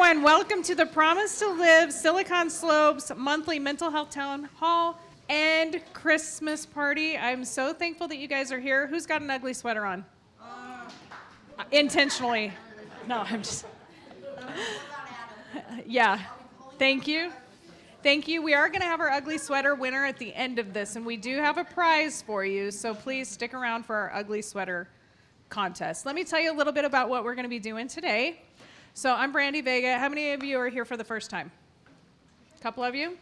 everyone. Welcome to the Promise2Live Silicon Slopes monthly mental health town hall and Christmas party. I'm so thankful that you guys are here. Who's got an ugly sweater on? Intentionally. No, I'm just... Yeah. Thank you. Thank you. We are going to have our ugly sweater winner at the end of this, and we do have a prize for you, so please stick around for our ugly sweater contest. Let me tell you a little bit about what we're going to be doing today. So I'm Brandy Vega. How many of you are here for the first time? A couple of you?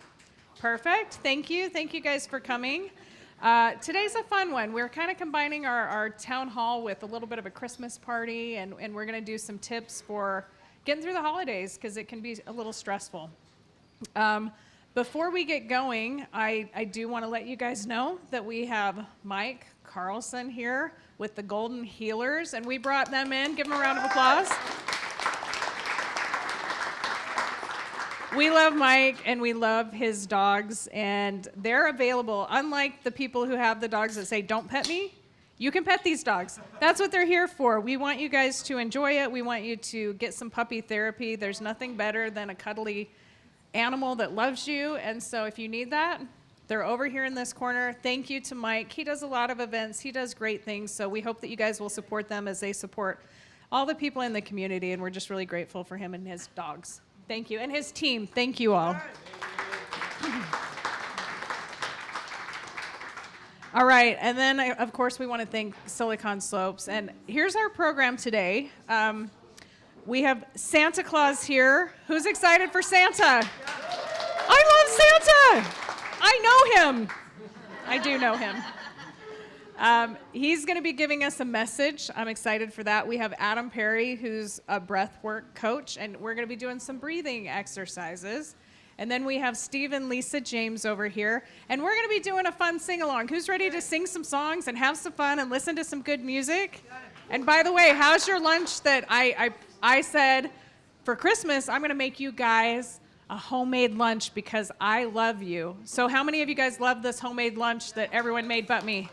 Perfect. Thank you. Thank you guys for coming. Today's a fun one. We're kind of combining our town hall with a little bit of a Christmas party, and we're going to do some tips for getting through the holidays because it can be a little stressful. Before we get going, I do want to let you guys know that we have Mike Carlson here with the Golden Healers, and we brought them in. Give them a round of applause. We love Mike, and we love his dogs, and they're available. Unlike the people who have the dogs that say, don't pet me, you can pet these dogs. That's what they're here for. We want you guys to enjoy it. We want you to get some puppy therapy. There's nothing better than a cuddly animal that loves you, and so if you need that, they're over here in this corner. Thank you to Mike. He does a lot of events. He does great things, so we hope that you guys will support them as they support all the people in the community, and we're just really grateful for him and his dogs. Thank you. And his team, thank you all. All right, and then, of course, we want to thank Silicon Slopes. And here's our program today. We have Santa Claus here. Who's excited for Santa? I love Santa. I know him. I do know him. He's going to be giving us a message. I'm excited for that. We have Adam Parry, who's a breathwork coach, and we're going to be doing some breathing exercises. And then we have Steve and Lisa James over here, and we're going to be doing a fun sing-along. Who's ready to sing some songs and have some fun and listen to some good music? And by the way, how's your lunch that I said for Christmas, I'm going to make you guys a homemade lunch because I love you. So how many of you guys love this homemade lunch that everyone made but me?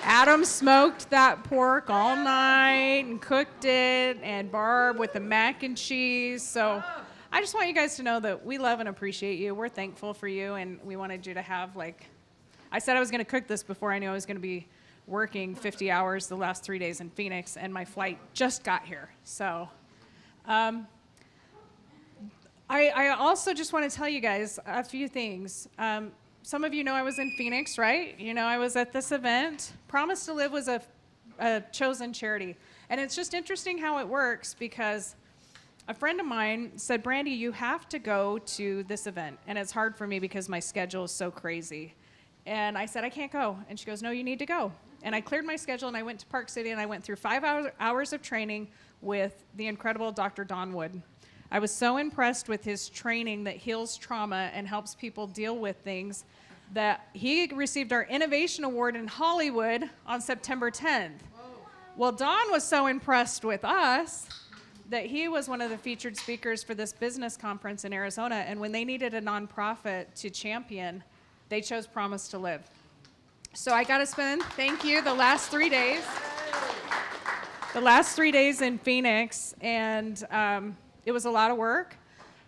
Adam smoked that pork all night and cooked it, and Barb with the mac and cheese. So I just want you guys to know that we love and appreciate you. We're thankful for you, and we wanted you to have, I said I was going to cook this before I knew I was going to be working 50 hours the last 3 days in Phoenix, and my flight just got here. So I also just want to tell you guys a few things. Some of you know I was in Phoenix, right? You know I was at this event. Promise2Live was a chosen charity. And it's just interesting how it works because a friend of mine said, Brandy, you have to go to this event. And it's hard for me because my schedule is so crazy. And I said, I can't go. And she goes, no, you need to go. And I cleared my schedule and I went to Park City and I went through 5 hours of training with the incredible Dr. Don Wood. I was so impressed with his training that heals trauma and helps people deal with things that he received our Innovation Award in Hollywood on September 10th. Well, Don was so impressed with us that he was one of the featured speakers for this business conference in Arizona, and when they needed a nonprofit to champion, they chose Promise2Live. So I got to spend, thank you, the last 3 days in Phoenix, and it was a lot of work,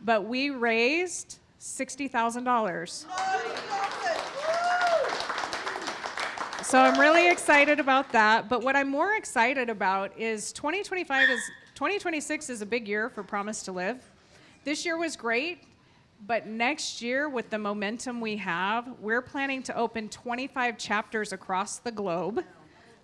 but we raised $60,000. So I'm really excited about that, but what I'm more excited about is 2026 is a big year for Promise2Live. This year was great, but next year, with the momentum we have, we're planning to open 25 chapters across the globe.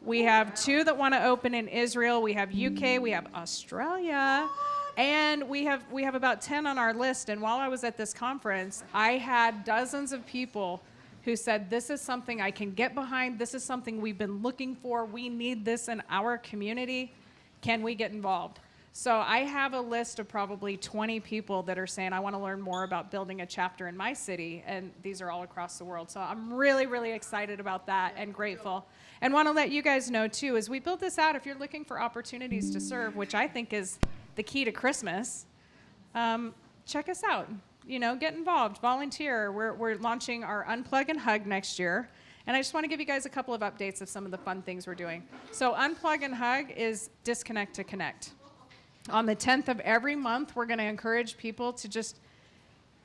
We have 2 that want to open in Israel. We have UK, we have Australia, and we have about 10 on our list. And while I was at this conference, I had dozens of people who said, this is something I can get behind. This is something we've been looking for. We need this in our community. Can we get involved? So I have a list of probably 20 people that are saying, I want to learn more about building a chapter in my city, and these are all across the world. So I'm really, really excited about that and grateful. And want to let you guys know, too, as we build this out, if you're looking for opportunities to serve, which I think is the key to Christmas, check us out. You know, get involved, volunteer. We're launching our Unplug and Hug next year. And I just want to give you guys a couple of updates of some of the fun things we're doing. So Unplug and Hug is disconnect to connect. On the 10th of every month, we're going to encourage people to just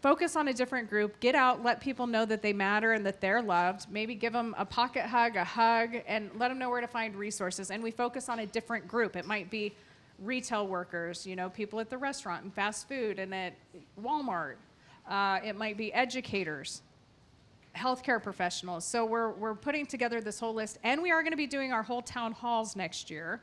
focus on a different group, get out, let people know that they matter and that they're loved. Maybe give them a pocket hug, a hug, and let them know where to find resources. And we focus on a different group. It might be retail workers, you know, people at the restaurant and fast food and at Walmart. It might be educators, healthcare professionals. So we're putting together this whole list, and we are going to be doing our whole town halls next year.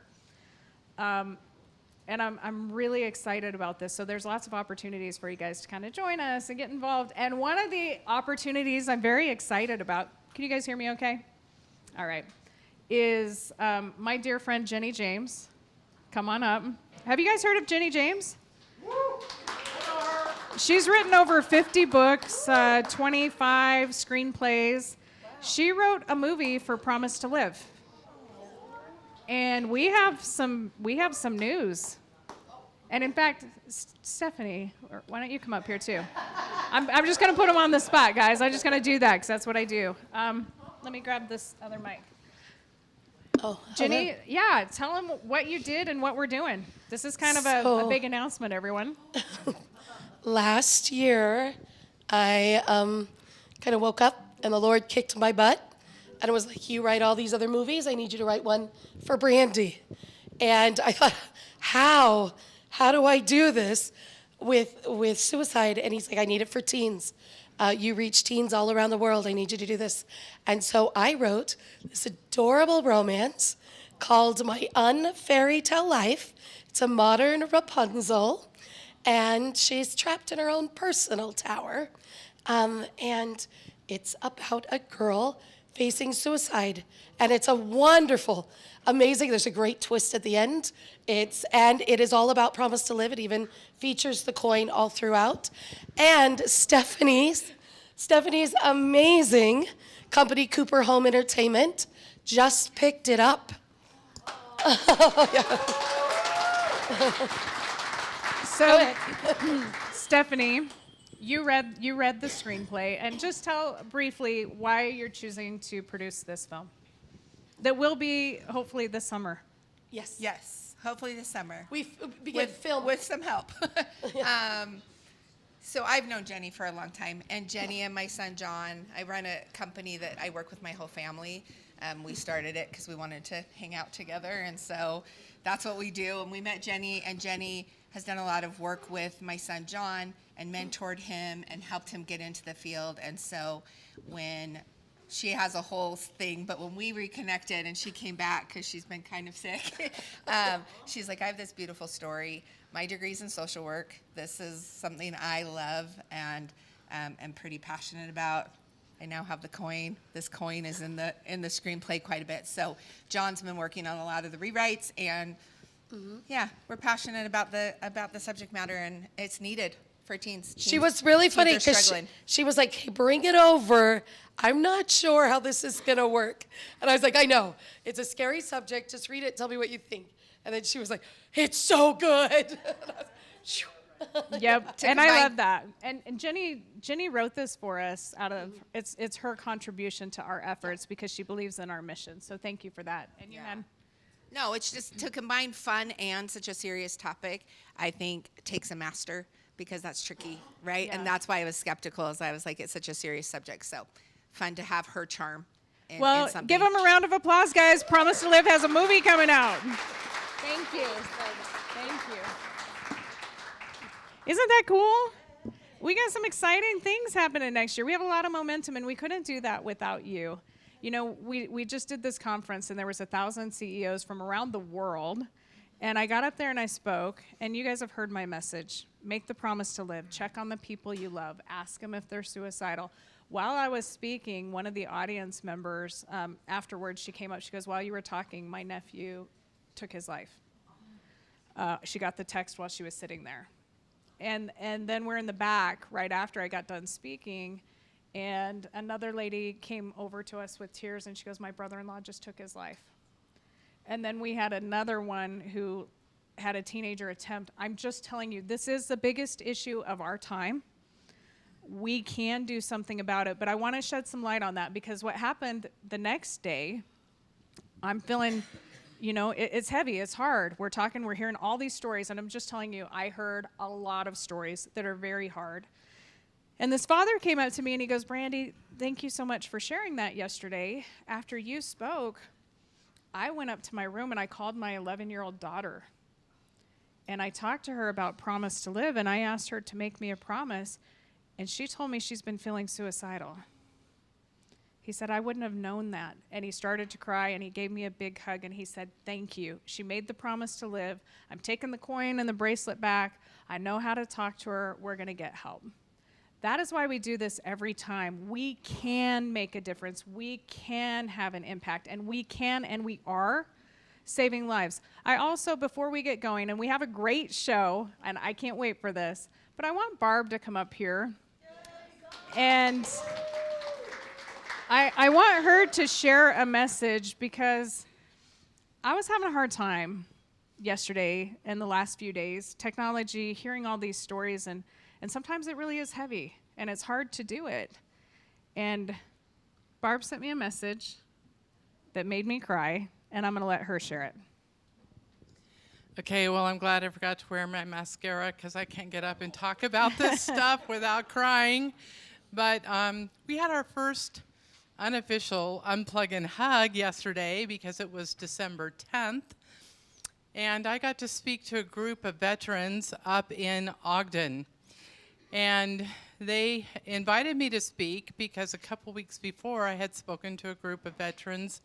And I'm really excited about this. So there's lots of opportunities for you guys to kind of join us and get involved. And one of the opportunities I'm very excited about, can you guys hear me okay? All right, is my dear friend Jenny James. Come on up. Have you guys heard of Jenny James? She's written over 50 books, 25 screenplays. She wrote a movie for Promise2Live. And we have some news. And in fact, Stephanie, why don't you come up here too? I'm just going to put them on the spot, guys. I'm just going to do that because that's what I do. Let me grab this other mic. Oh, Jenny, hello. yeah, tell them what you did and what we're doing. This is kind of a big announcement, everyone. Last year, I kind of woke up and the Lord kicked my butt. And it was like, you write all these other movies, I need you to write one for Brandy. And I thought, how do I do this with suicide? And he's like, I need it for teens. You reach teens all around the world, I need you to do this. And so I wrote this adorable romance called My Unfairy Tale Life. It's a modern Rapunzel, and she's trapped in her own personal tower. And it's about a girl facing suicide. And it's a wonderful, amazing, there's a great twist at the end. And it is all about Promise2Live. It even features the coin all throughout. And Stephanie's amazing company, Cooper Home Entertainment, just picked it up. So, Stephanie, you read the screenplay, and just tell briefly why you're choosing to produce this film. That will be hopefully this summer. Yes, hopefully this summer. We begin film with some help. So I've known Jenny for a long time, and Jenny and my son John, I run a company that I work with my whole family. We started it because we wanted to hang out together, and so that's what we do. And we met Jenny, and Jenny has done a lot of work with my son John and mentored him and helped him get into the field. And so when she has a whole thing, but when we reconnected and she came back because she's been kind of sick, she's like, I have this beautiful story. My degree's in social work. This is something I love and am pretty passionate about. I now have the coin. This coin is in the screenplay quite a bit. So John's been working on a lot of the rewrites, and yeah, we're passionate about the subject matter, and it's needed for teens. She was really funny because she was like, hey, bring it over. I'm not sure how this is going to work. And I was like, I know. It's a scary subject. Just read it. Tell me what you think. And then she was like, it's so good. Yep, and I love that. And Jenny wrote this for us out of, it's her contribution to our efforts because she believes in our mission. So thank you for that. And you, man? No, it's just to combine fun and such a serious topic, I think takes a master, because that's tricky, right? Yeah. And that's why I was skeptical, as I was like, it's such a serious subject. So fun to have her charm in something. Give them a round of applause, guys. Promise2Live has a movie coming out. Thank you. Thank you. Isn't that cool? We got some exciting things happening next year. We have a lot of momentum, and we couldn't do that without you. You know, we just did this conference, and there was 1,000 CEOs from around the world. And I got up there and I spoke, and you guys have heard my message. Make the promise to live. Check on the people you love. Ask them if they're suicidal. While I was speaking, one of the audience members, afterwards, she came up. She goes, while you were talking, my nephew took his life. She got the text while she was sitting there. And then we're in the back right after I got done speaking, and another lady came over to us with tears, and she goes, my brother-in-law just took his life. And then we had another one who had a teenager attempt. I'm just telling you, this is the biggest issue of our time. We can do something about it, but I want to shed some light on that, because what happened the next day, I'm feeling You know, it's heavy, it's hard. We're hearing all these stories, and I'm just telling you, I heard a lot of stories that are very hard. And this father came up to me and he goes, Brandy, thank you so much for sharing that yesterday. After you spoke, I went up to my room and I called my 11-year-old daughter. And I talked to her about Promise to Live, and I asked her to make me a promise, and she told me she's been feeling suicidal. He said, I wouldn't have known that. And he started to cry, and he gave me a big hug, and he said, thank you. She made the promise to live. I'm taking the coin and the bracelet back. I know how to talk to her. We're going to get help. That is why we do this every time. We can make a difference. We can have an impact, and we can, and we are saving lives. I also, before we get going, and we have a great show, and I can't wait for this, but I want Barb to come up here. And I want her to share a message, because I was having a hard time yesterday and the last few days. Technology, hearing all these stories, and sometimes it really is heavy, and it's hard to do it. And Barb sent me a message that made me cry, and I'm going to let her share it. Okay, well, I'm glad I forgot to wear my mascara, because I can't get up and talk about this stuff without crying. But we had our first unofficial Unplug and Hug yesterday, because it was December 10th. And I got to speak to a group of veterans up in Ogden. And they invited me to speak because a couple weeks before I had spoken to a group of veterans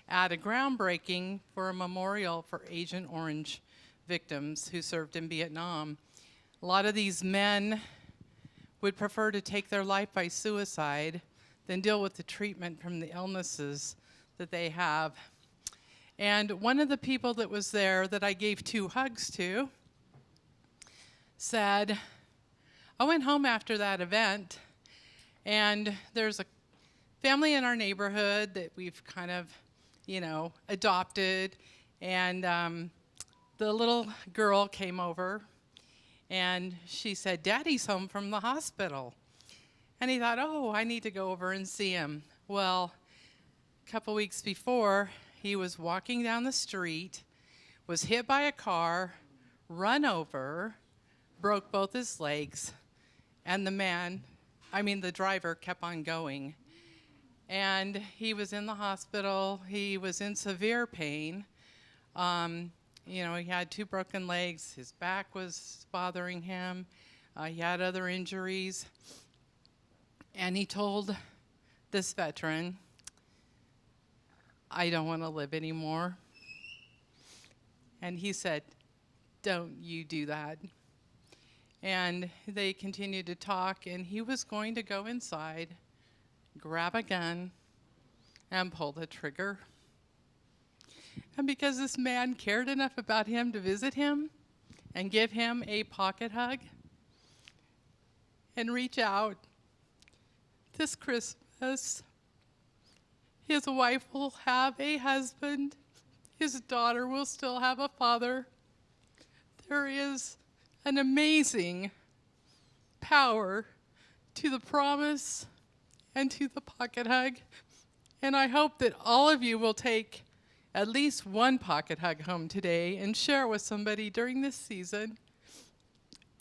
at a groundbreaking for a memorial for Agent Orange victims who served in Vietnam. A lot of these men would prefer to take their life by suicide than deal with the treatment from the illnesses that they have. And one of the people that was there that I gave 2 hugs to said, I went home after that event, and there's a family in our neighborhood that we've kind of, adopted, and the little girl came over, and she said, Daddy's home from the hospital. And he thought, oh, I need to go over and see him. Well, a couple weeks before, he was walking down the street, was hit by a car, run over, broke both his legs, and the driver kept on going. And he was in the hospital. He was in severe pain. He had 2 broken legs. His back was bothering him. He had other injuries. And he told this veteran, I don't want to live anymore. And he said, don't you do that. And they continued to talk, and he was going to go inside, grab a gun, and pull the trigger. And because this man cared enough about him to visit him and give him a pocket hug and reach out, this Christmas, his wife will have a husband. His daughter will still have a father. There is an amazing power to the promise and to the pocket hug. And I hope that all of you will take at least 1 pocket hug home today and share it with somebody during this season.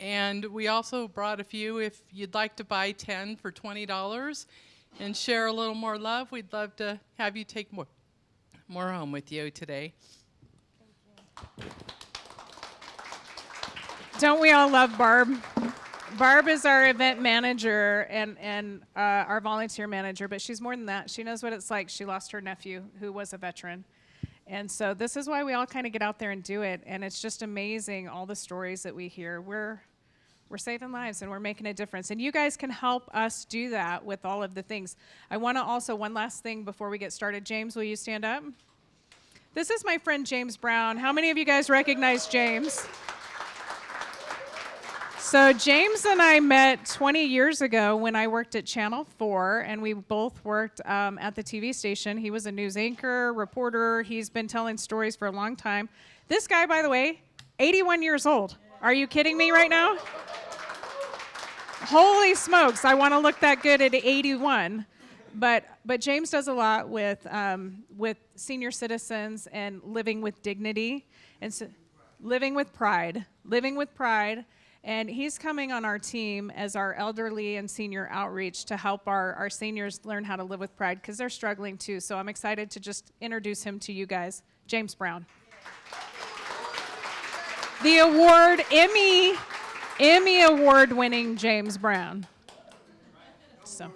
And we also brought a few. If you'd like to buy 10 for $20 and share a little more love, we'd love to have you take more home with you today. Don't we all love Barb? Barb is our event manager and our volunteer manager, but she's more than that. She knows what it's like. She lost her nephew, who was a veteran. And so this is why we all kind of get out there and do it. And it's just amazing, all the stories that we hear. We're saving lives, and we're making a difference. And you guys can help us do that with all of the things. I want to also, one last thing before we get started. James, will you stand up? This is my friend James Brown. How many of you guys recognize James? So James and I met 20 years ago when I worked at Channel 4, and we both worked at the TV station. He was a news anchor, reporter. He's been telling stories for a long time. This guy, by the way, 81 years old. Are you kidding me right now? Holy smokes, I want to look that good at 81. But James does a lot with senior citizens and living with dignity and so, living with pride, and he's coming on our team as our elderly and senior outreach to help our seniors learn how to live with pride because they're struggling too. So I'm excited to just introduce him to you guys, James Brown. The Emmy award-winning James Brown. So.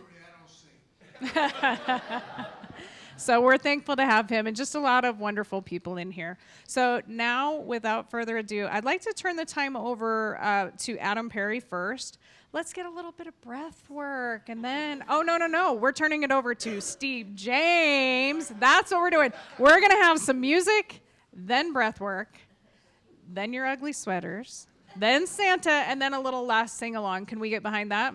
So we're thankful to have him and just a lot of wonderful people in here. So now, without further ado, I'd like to turn the time over to Adam Parry first. Let's get a little bit of breath work and then, oh, no. We're turning it over to Steve James. That's what we're doing. We're going to have some music, then breath work, then your ugly sweaters, then Santa, and then a little last sing-along. Can we get behind that?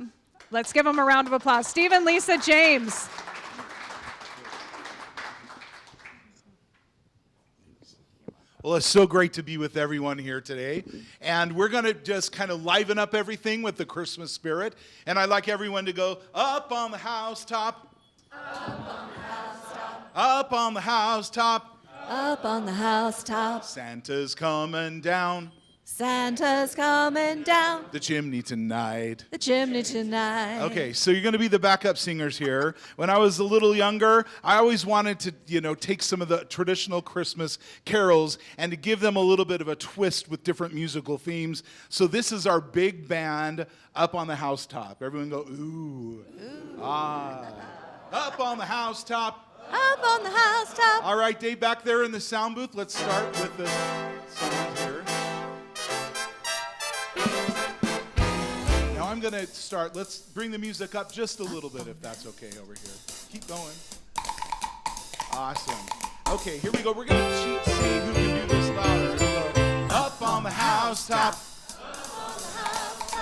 Let's give them a round of applause. Steve and Lisa James. Well, it's so great to be with everyone here today. And we're going to just kind of liven up everything with the Christmas spirit. And I'd like everyone to go, up on the housetop. Up on the housetop. Up on the housetop. Up on the housetop. Santa's coming down Santa's coming down the chimney tonight. the chimney tonight. Okay, so you're going to be the backup singers here. When I was a little younger, I always wanted to, take some of the traditional Christmas carols and to give them a little bit of a twist with different musical themes. So this is our big band, Up on the Housetop. Everyone go, ooh. Ah. Up on the housetop. Up on the housetop. All right, Dave, back there in the sound booth, let's start with the songs here. Now I'm going to start. Let's bring the music up just a little bit, if that's okay over here. Keep going. Awesome. Okay, here we go. We're going to see who can do this louder. Up on the housetop.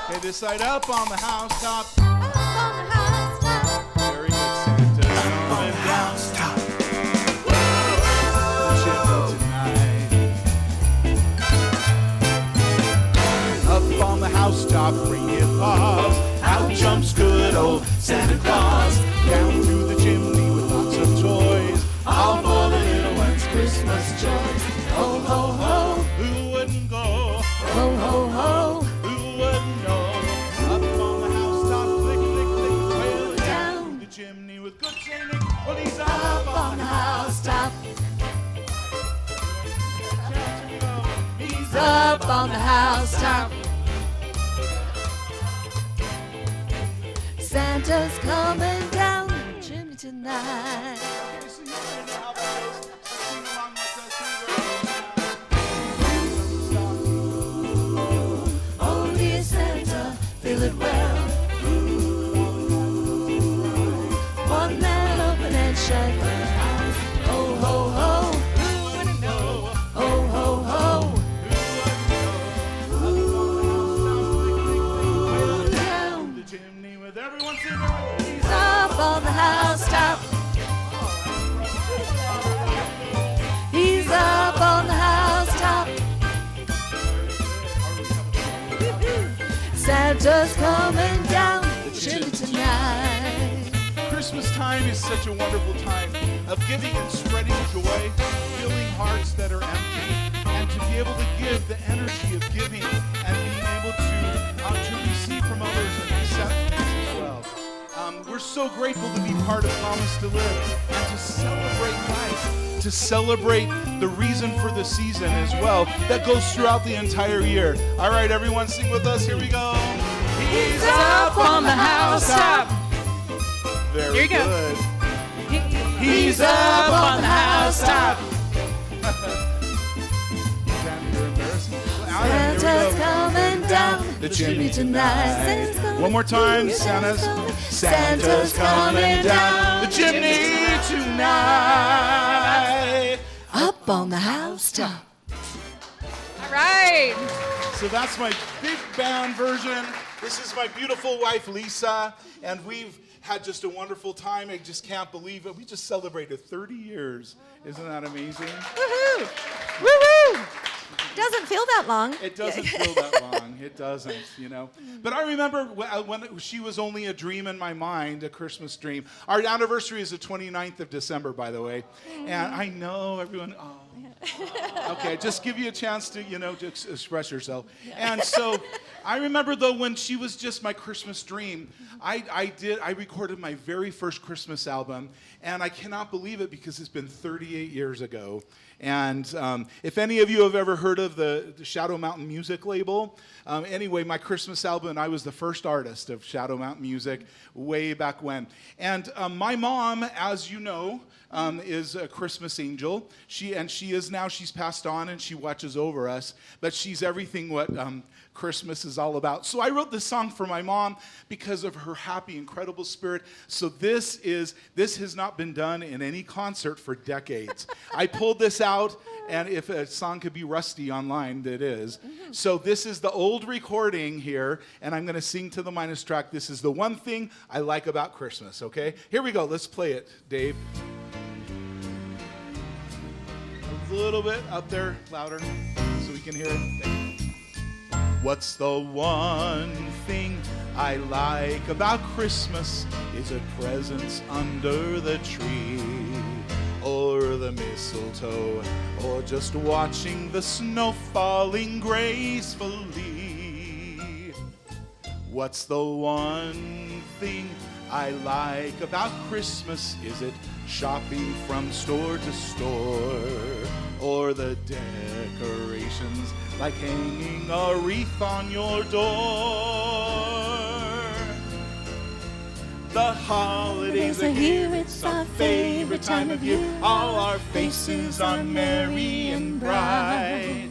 Okay, this side. Up on the housetop. Up on the housetop. Very good. Santa's coming down. Up on the housetop, bring it paws. Out jumps good old Santa Claus. Down through the chimney with lots of toys. All for the little ones' Christmas joys. Ho, ho, ho. Who wouldn't go? Ho, ho, ho. Who wouldn't know? Up on the housetop, click, click, click. Well, down through the chimney with good singing. Well, he's up on the housetop. He's up on the housetop. Santa's coming down the chimney tonight. Okay, so you already know how that goes. Sing along with us. Oh, dear Santa, feel it well. One man open and shut your eyes. Ho, ho, ho. Who wouldn't know? Ho, ho, ho. Down. The chimney with everyone singing. He's up on the housetop. He's up on the housetop. Santa's coming down the chimney tonight. Christmas time is such a wonderful time of giving and spreading joy, filling hearts that are empty, and to be able to give the energy of giving and being able to receive from others and accept things as well. We're so grateful to be part of Promise to Live and to celebrate life, to celebrate the reason for the season as well. That goes throughout the entire year. All right, everyone, sing with us. Here we go. He's up on the housetop. Very Here you go. good. He's up on the housetop. Santa's coming down the chimney tonight. One more time, Santa's coming down the chimney tonight. Up on the housetop. All right. So that's my big band version. This is my beautiful wife, Lisa, and we've had just a wonderful time. I just can't believe it. We just celebrated 30 years. Isn't that amazing? Woohoo! Woohoo! Doesn't feel that long. It doesn't feel that long. It doesn't, you know. But I remember when she was only a dream in my mind, a Christmas dream. Our anniversary is the 29th of December, by the way. And I know everyone, okay, just give you a chance to, you know, to express yourself. And so I remember, though, when she was just my Christmas dream, I recorded my very first Christmas album, and I cannot believe it because it's been 38 years ago. And if any of you have ever heard of the Shadow Mountain Music label, anyway, my Christmas album, I was the first artist of Shadow Mountain Music way back when. And my mom, as you know, is a Christmas angel. She's passed on and she watches over us, but she's everything what Christmas is all about. So I wrote this song for my mom because of her happy, incredible spirit. So this has not been done in any concert for decades. I pulled this out, and if a song could be rusty online, it is. So this is the old recording here, and I'm going to sing to the minus track. This is the one thing I like about Christmas, okay? Here we go. Let's play it, Dave. A little bit up there, louder, so we can hear it. Thank you. What's the one thing I like about Christmas? Is it presents under the tree, or the mistletoe, or just watching the snow falling gracefully? What's the one thing I like about Christmas? Is it shopping from store to store, or the decorations like hanging a wreath on your door? The holidays are here, it's our favorite time of year. All our faces are merry and bright.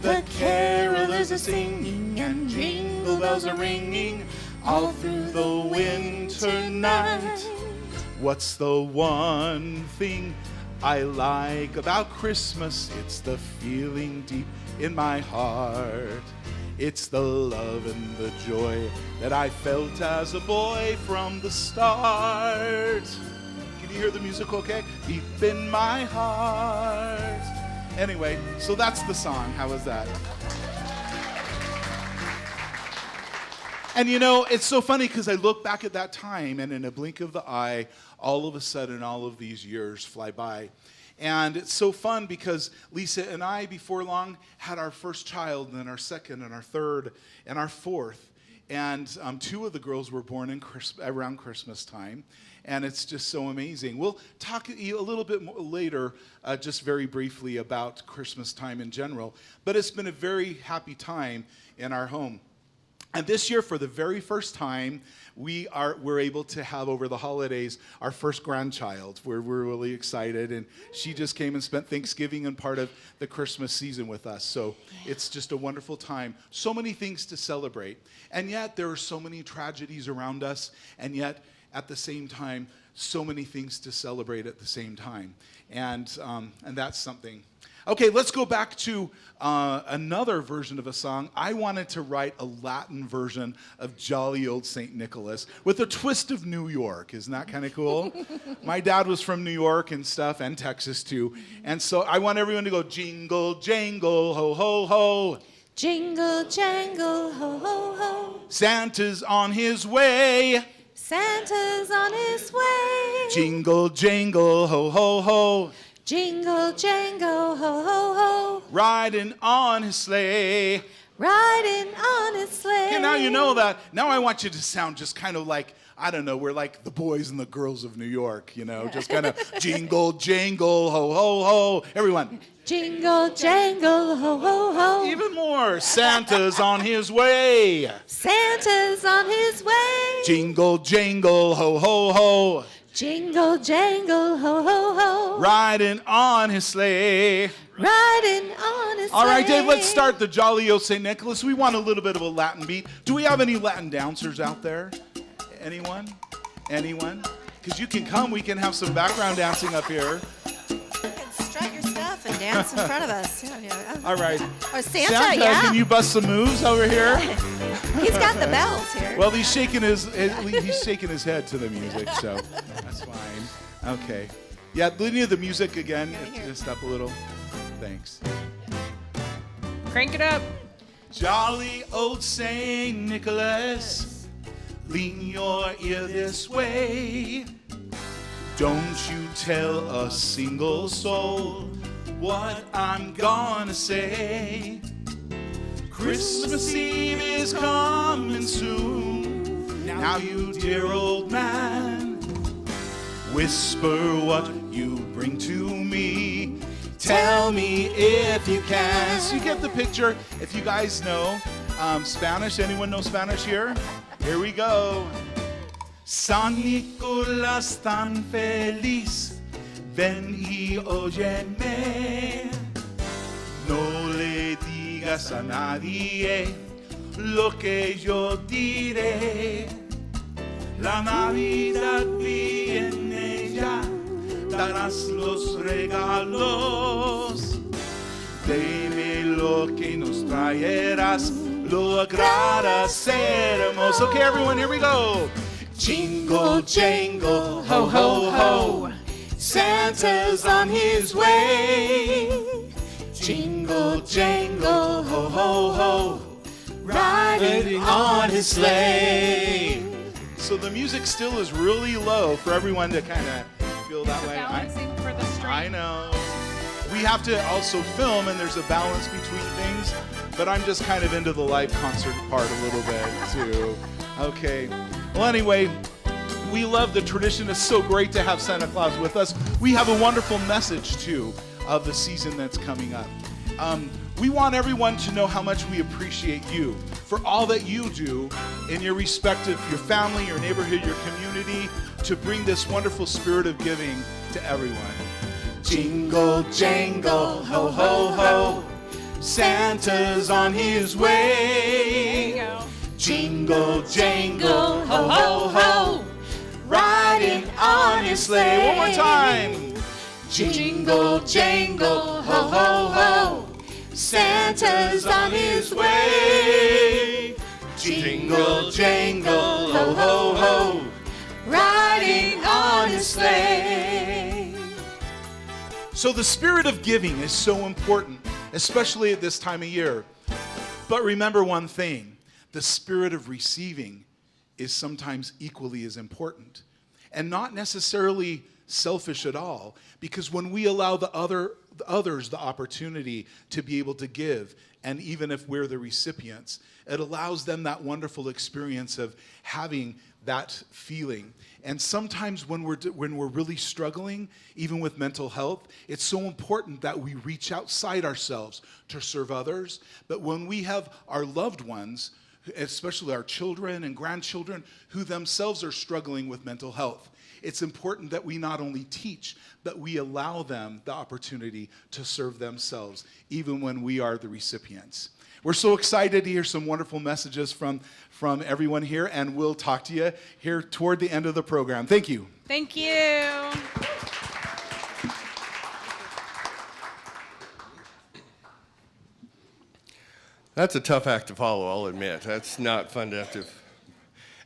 The carolers are singing and jingle bells are ringing all through the winter night. What's the one thing I like about Christmas? It's the feeling deep in my heart. It's the love and the joy that I felt as a boy from the start. Can you hear the music okay? Deep in my heart. Anyway, so that's the song. How was that? And you know, it's so funny because I look back at that time, and in a blink of the eye, all of a sudden, all of these years fly by. And it's so fun because Lisa and I, before long, had our first child, and then our second, and our third, and our fourth. And two of the girls were born around Christmas time. And it's just so amazing. We'll talk a little bit more later, just very briefly, about Christmas time in general. But it's been a very happy time in our home. And this year, for the very first time, we're able to have over the holidays our first grandchild. We're really excited, and she just came and spent Thanksgiving and part of the Christmas season with us. So it's just a wonderful time. So many things to celebrate, and yet there are so many tragedies around us, and yet at the same time, so many things to celebrate at the same time, and that's something. Okay, let's go back to another version of a song. I wanted to write a Latin version of Jolly Old St. Nicholas with a twist of New York. Isn't that kind of cool? My dad was from New York and stuff, and Texas too. And so I want everyone to go, jingle, jangle, ho, ho, ho. Jingle, jangle, ho, ho, ho. Santa's on his way. Santa's on his way. Jingle, jangle, ho, ho, ho. Jingle, jangle, ho, ho, ho. Riding on his sleigh. Riding on his sleigh. Okay, now you know that. Now I want you to sound just kind of like, I don't know, we're like the boys and the girls of New York, you know, just kind of jingle, jangle, ho, ho, ho. Everyone. Jingle, jangle, ho, ho, ho. Even more. Santa's on his way. Santa's on his way. Jingle, jangle, ho, ho, ho. Jingle, jangle, ho, ho, ho. Riding on his sleigh. Riding on his sleigh. All right, Dave, let's start the Jolly Old St. Nicholas. We want a little bit of a Latin beat. Do we have any Latin dancers out there? Anyone? Anyone? Because you can come. We can have some background dancing up here. You can strut your stuff and dance in front of us. Yeah. All right. Oh, Santa, yeah. Can you bust some moves over here? He's got the bells here. Well, he's shaking his head to the music, so that's fine. Okay. Yeah, do you need the music again? Just up a little. Thanks. Crank it up. Jolly old Saint Nicholas, lean your ear this way. Don't you tell a single soul what I'm gonna say. Christmas Eve is coming soon. Now you dear old man, whisper what you bring to me. Tell me if you can. So you get the picture. If you guys know Spanish, anyone know Spanish here? Here we go. San Nicolás tan feliz, ven y óyeme. No le digas a nadie lo que yo diré. La Navidad viene ya, darás los regalos. Dime lo que nos traerás, lo agradeceremos. Okay, everyone, here we go. Jingle, jangle, ho, ho, ho. Santa's on his way. Jingle, jangle, ho, ho, ho. Riding on his sleigh. So the music still is really low for everyone to kind of feel that way. Balancing for the string. I know. We have to also film, and there's a balance between things, but I'm just kind of into the live concert part a little bit too. Okay. Well, anyway, we love the tradition. It's so great to have Santa Claus with us. We have a wonderful message too of the season that's coming up. We want everyone to know how much we appreciate you for all that you do in your respective, your family, your neighborhood, your community, to bring this wonderful spirit of giving to everyone. Jingle, jangle, ho, ho, ho. Santa's on his way. There you go. Jingle, jangle, ho, ho, ho. Riding on his sleigh. One more time. Jingle, jangle, ho, ho, ho. Santa's on his way. Jingle, jangle, ho, ho, ho. Riding on his sleigh. So the spirit of giving is so important, especially at this time of year. But remember one thing, the spirit of receiving is sometimes equally as important, and not necessarily selfish at all, because when we allow the others the opportunity to be able to give, and even if we're the recipients, it allows them that wonderful experience of having that feeling. And sometimes when we're really struggling, even with mental health, it's so important that we reach outside ourselves to serve others. But when we have our loved ones, especially our children and grandchildren, who themselves are struggling with mental health, it's important that we not only teach, but we allow them the opportunity to serve themselves, even when we are the recipients. We're so excited to hear some wonderful messages from everyone here, and we'll talk to you here toward the end of the program. Thank you. Thank you. That's a tough act to follow, I'll admit. That's not fun to have to,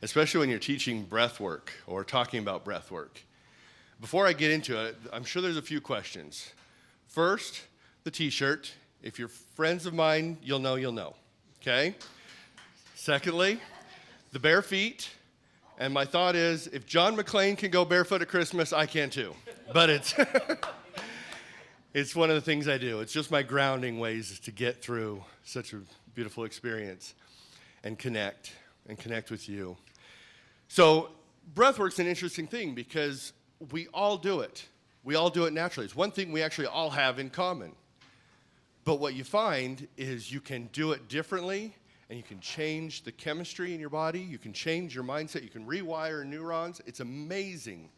especially when you're teaching breath work or talking about breath work. Before I get into it, I'm sure there's a few questions. First, the t-shirt. If you're friends of mine, you'll know, okay? Secondly, the bare feet. And my thought is, if John McClane can go barefoot at Christmas, I can too. But it's it's one of the things I do. It's just my grounding ways to get through such a beautiful experience and connect with you. So breathwork's an interesting thing because we all do it. We all do it naturally. It's one thing we actually all have in common. But what you find is you can do it differently, and you can change the chemistry in your body. You can change your mindset. You can rewire neurons. It's amazing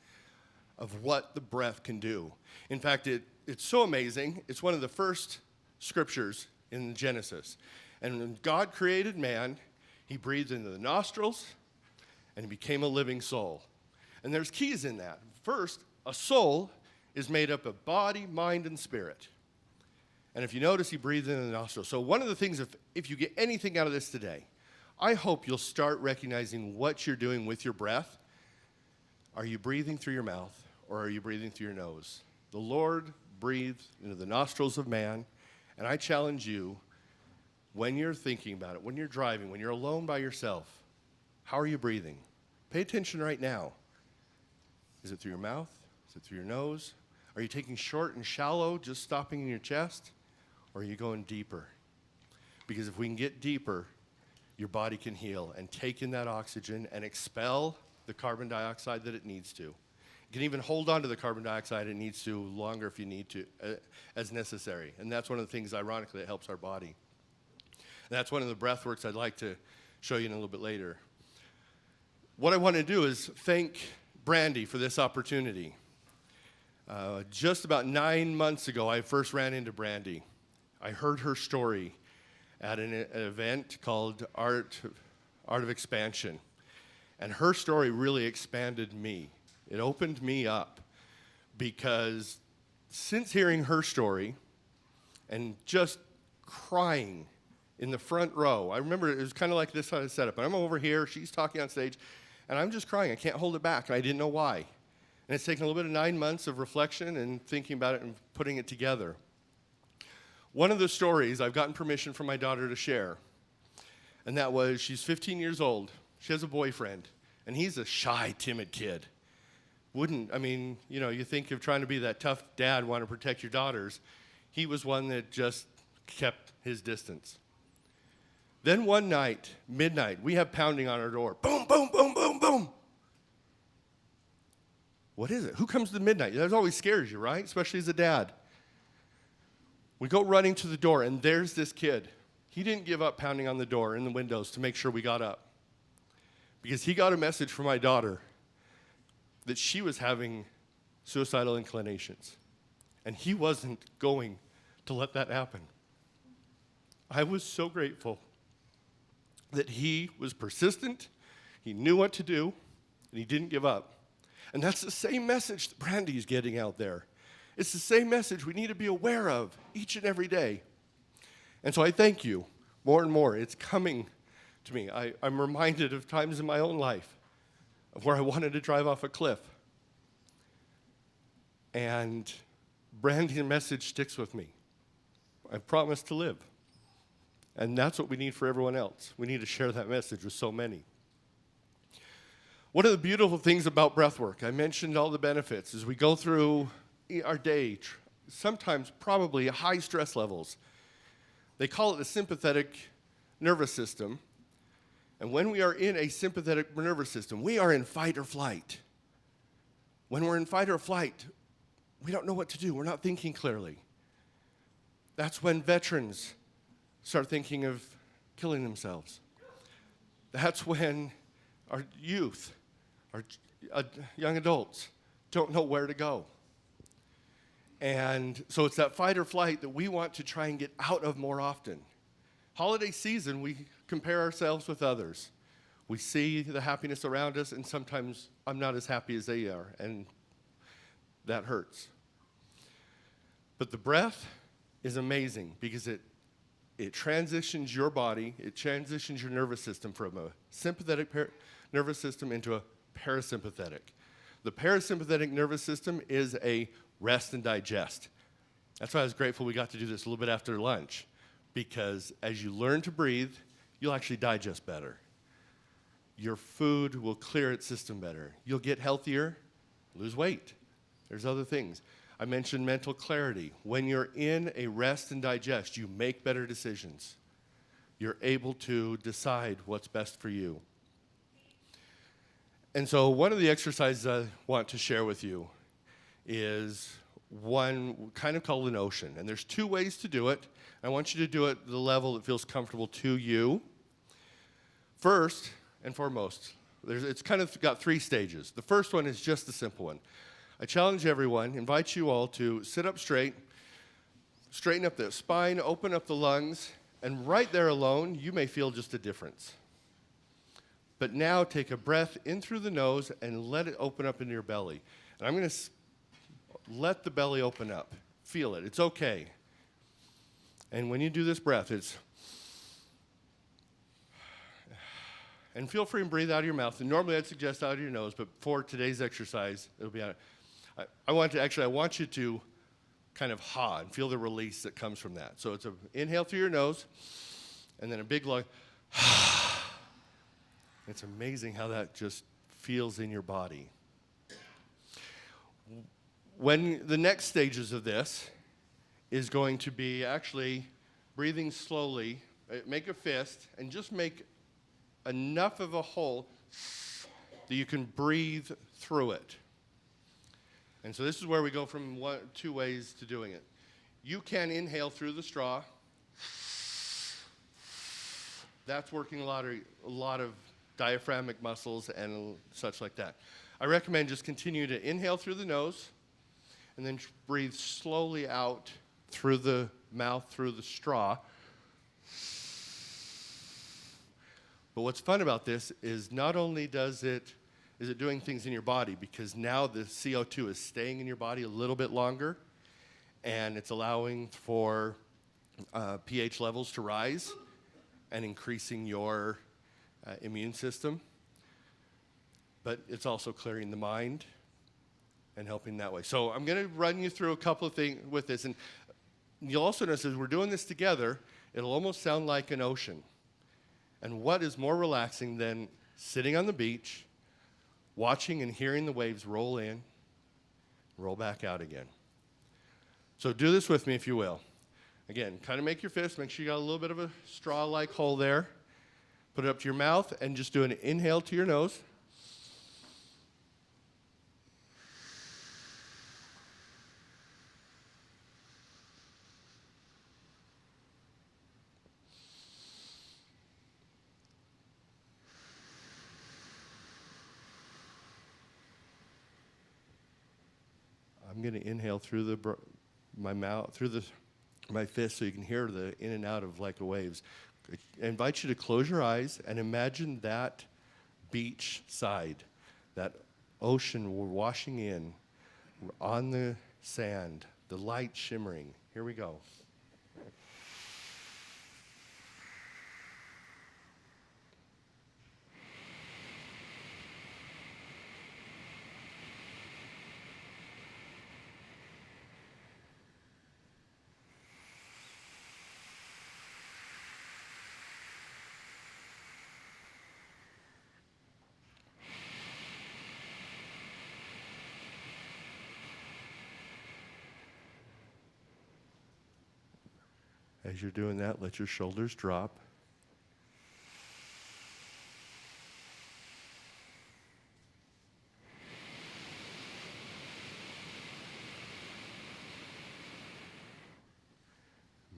of what the breath can do. In fact, it's so amazing. It's one of the first scriptures in Genesis. And when God created man, he breathed into the nostrils, and he became a living soul. And there's keys in that. First, a soul is made up of body, mind, and spirit. And if you notice, he breathed in the nostrils. So one of the things, if you get anything out of this today, I hope you'll start recognizing what you're doing with your breath. Are you breathing through your mouth, or are you breathing through your nose? The Lord breathed into the nostrils of man, and I challenge you when you're thinking about it, when you're driving, when you're alone by yourself, how are you breathing? Pay attention right now. Is it through your mouth? Is it through your nose? Are you taking short and shallow, just stopping in your chest? Or are you going deeper? Because if we can get deeper, your body can heal and take in that oxygen and expel the carbon dioxide that it needs to. You can even hold on to the carbon dioxide it needs to longer if you need to, as necessary. And that's one of the things, ironically, that helps our body. And that's one of the breath works I'd like to show you in a little bit later. What I want to do is thank Brandy for this opportunity. Just about 9 months ago, I first ran into Brandy. I heard her story at an event called Art of Expansion. And her story really expanded me. It opened me up because since hearing her story and just crying in the front row, I remember it was kind of like this kind of setup. And I'm over here, she's talking on stage, and I'm just crying. I can't hold it back, and I didn't know why. And it's taken a little bit of 9 months of reflection and thinking about it and putting it together. One of the stories I've gotten permission from my daughter to share, and that was she's 15 years old. She has a boyfriend, and he's a shy, timid kid. You think of trying to be that tough dad, want to protect your daughters. He was one that just kept his distance. Then one night, midnight, we have pounding on our door. Boom, boom, boom, boom, boom. What is it? Who comes to midnight? That always scares you, right? Especially as a dad. We go running to the door, and there's this kid. He didn't give up pounding on the door and the windows to make sure we got up. Because he got a message from my daughter that she was having suicidal inclinations. And he wasn't going to let that happen. I was so grateful that he was persistent, he knew what to do, and he didn't give up. And that's the same message that Brandy's getting out there. It's the same message we need to be aware of each and every day. And so I thank you more and more. It's coming to me. I'm reminded of times in my own life of where I wanted to drive off a cliff. And Brandy's message sticks with me. I promise to live. And that's what we need for everyone else. We need to share that message with so many. One of the beautiful things about breath work, I mentioned all the benefits, as we go through our day, sometimes probably high stress levels. They call it the sympathetic nervous system. And when we are in a sympathetic nervous system, we are in fight or flight. When we're in fight or flight, we don't know what to do. We're not thinking clearly. That's when veterans start thinking of killing themselves. That's when our youth, our young adults don't know where to go. And so it's that fight or flight that we want to try and get out of more often. Holiday season, we compare ourselves with others. We see the happiness around us, and sometimes I'm not as happy as they are, and that hurts. But the breath is amazing because it transitions your body, it transitions your nervous system from a sympathetic nervous system into a parasympathetic. The parasympathetic nervous system is a rest and digest. That's why I was grateful we got to do this a little bit after lunch, because as you learn to breathe, you'll actually digest better. Your food will clear its system better. You'll get healthier, lose weight. There's other things. I mentioned mental clarity. When you're in a rest and digest, you make better decisions. You're able to decide what's best for you. And so one of the exercises I want to share with you is one kind of called an ocean. And there's two ways to do it. I want you to do it at the level that feels comfortable to you. First and foremost, it's kind of got three stages. The first one is just the simple one. I challenge everyone, invite you all to sit up straight, straighten up the spine, open up the lungs, and right there alone, you may feel just a difference. But now take a breath in through the nose and let it open up into your belly. And I'm going to let the belly open up. Feel it. It's okay. And when you do this breath, it's... And feel free and breathe out of your mouth. And normally I'd suggest out of your nose, but for today's exercise, it'll be out. I want you to kind of ha and feel the release that comes from that. So it's an inhale through your nose, and then a big long. It's amazing how that just feels in your body. When the next stages of this is going to be actually breathing slowly. Make a fist and just make enough of a hole that you can breathe through it. And so this is where we go from two ways to doing it. You can inhale through the straw. That's working a lot of diaphragmatic muscles and such like that. I recommend just continue to inhale through the nose and then breathe slowly out through the mouth, through the straw. But what's fun about this is not only is it doing things in your body, because now the CO2 is staying in your body a little bit longer, and it's allowing for pH levels to rise and increasing your immune system. But it's also clearing the mind and helping that way. So I'm going to run you through a couple of things with this. And you'll also notice as we're doing this together, it'll almost sound like an ocean. And what is more relaxing than sitting on the beach, watching and hearing the waves roll in, roll back out again? So do this with me if you will. Again, kind of make your fist. Make sure you got a little bit of a straw-like hole there. Put it up to your mouth and just do an inhale to your nose. I'm going to inhale through my mouth, through my fist, so you can hear the in and out of like the waves. I invite you to close your eyes and imagine that beach side, that ocean we're washing in on the sand, the light shimmering. Here we go. As you're doing that, let your shoulders drop.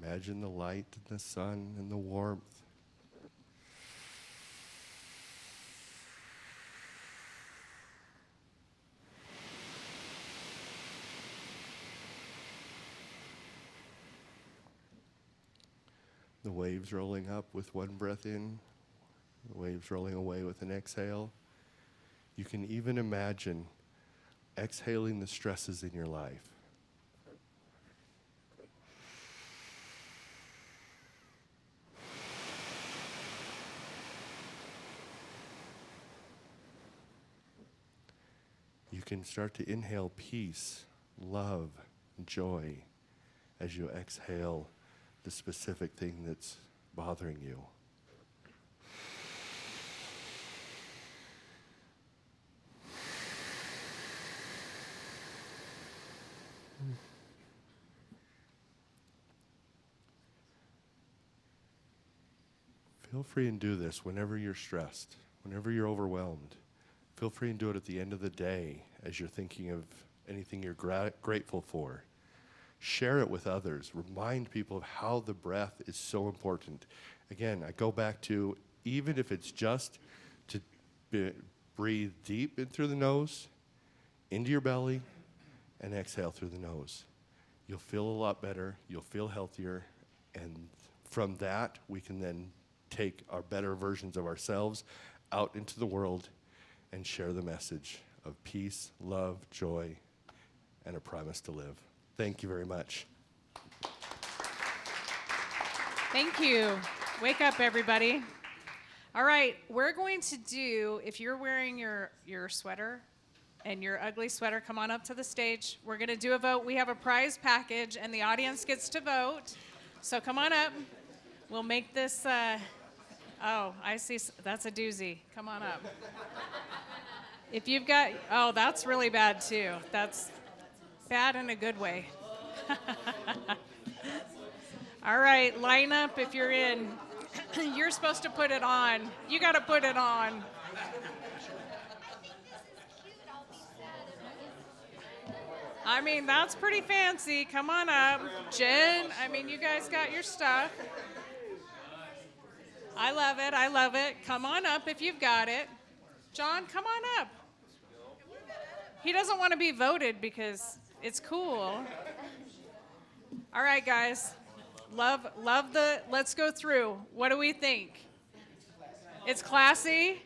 Imagine the light and the sun and the warmth. The waves rolling up with one breath in, the waves rolling away with an exhale. You can even imagine exhaling the stresses in your life. You can start to inhale peace, love, joy as you exhale the specific thing that's bothering you. Feel free and do this whenever you're stressed, whenever you're overwhelmed. Feel free and do it at the end of the day as you're thinking of anything you're grateful for. Share it with others. Remind people of how the breath is so important. Again, I go back to, even if it's just to breathe deep in through the nose, into your belly, and exhale through the nose. You'll feel a lot better. You'll feel healthier. And from that, we can then take our better versions of ourselves out into the world and share the message of peace, love, joy, and a promise to live. Thank you very much. Thank you. Wake up, everybody. All right, we're going to do, if you're wearing your sweater and your ugly sweater, come on up to the stage. We're going to do a vote. We have a prize package, and the audience gets to vote. So come on up. We'll make this, oh, I see, that's a doozy. Come on up. If you've got, oh, that's really bad too. That's bad in a good way. All right, line up if you're in. You're supposed to put it on. You got to put it on. I mean, that's pretty fancy. Come on up. Jen, I mean, you guys got your stuff. I love it. I love it. Come on up if you've got it. John, come on up. He doesn't want to be voted because it's cool. All right, guys. Love the, let's go through. What do we think? It's classy?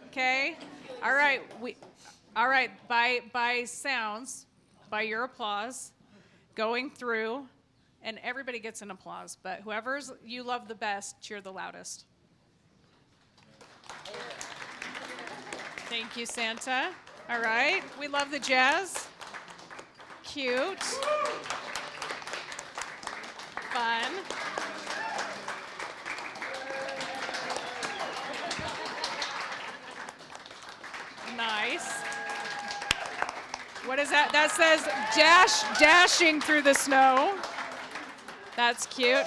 Okay. All right. All right, by sounds, by your applause, going through, and everybody gets an applause, but whoever's you love the best, cheer the loudest. Thank you, Santa. All right, we love the jazz. Cute. Fun. Nice. What is that? That says dashing through the snow. That's cute.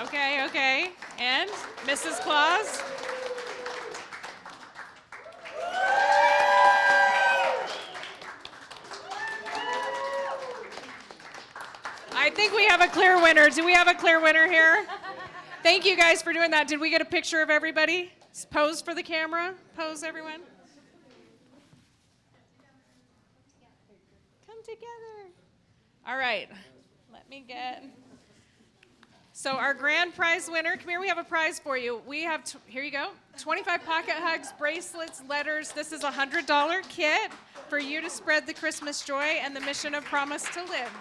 Okay, okay. And Mrs. Claus? I think we have a clear winner. Do we have a clear winner here? Thank you guys for doing that. Did we get a picture of everybody? Pose for the camera. Pose, everyone. Come together. All right. Let me get. So our grand prize winner, come here, we have a prize for you. We have, here you go, 25 pocket hugs, bracelets, letters. This is a $100 kit for you to spread the Christmas joy and the mission of Promise to Live.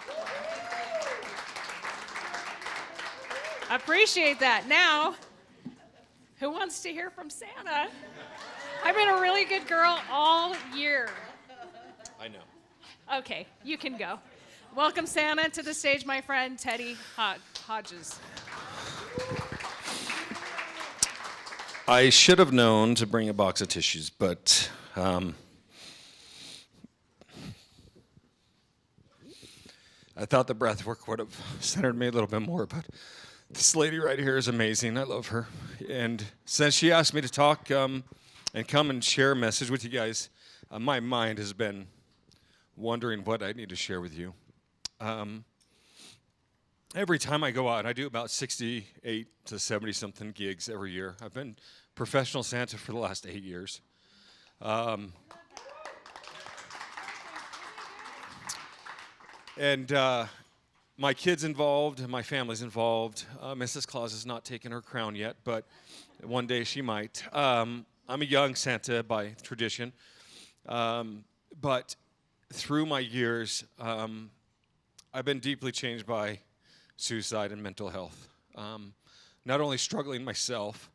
Appreciate that. Now, who wants to hear from Santa? I've been a really good girl all year. I know. Okay, you can go. Welcome, Santa, to the stage, my friend Teddy Hodges. I should have known to bring a box of tissues, but I thought the breath work would have centered me a little bit more, but this lady right here is amazing. I love her. And since she asked me to talk and come and share a message with you guys, my mind has been wondering what I need to share with you. Every time I go out, I do about 68 to 70-something gigs every year. I've been professional Santa for the last 8 years. My kid's involved, my family's involved. Mrs. Claus has not taken her crown yet, but one day she might. I'm a young Santa by tradition, but through my years, I've been deeply changed by suicide and mental health. Not only struggling myself,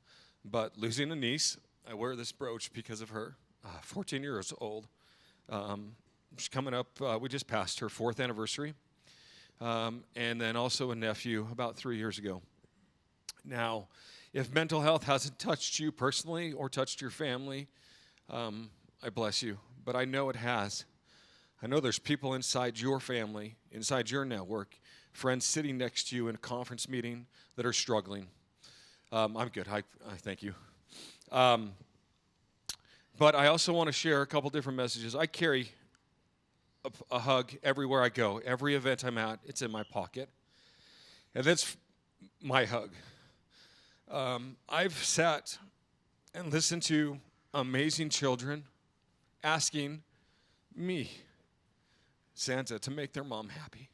but losing a niece. I wear this brooch because of her, 14 years old. She's coming up, we just passed her 4th anniversary. And then also a nephew about 3 years ago. Now, if mental health hasn't touched you personally or touched your family, I bless you. But I know it has. I know there's people inside your family, inside your network, friends sitting next to you in a conference meeting that are struggling. I'm good. I thank you. But I also want to share a couple different messages. I carry a hug everywhere I go. Every event I'm at, it's in my pocket. And that's my hug. I've sat and listened to amazing children asking me, Santa, to make their mom happy,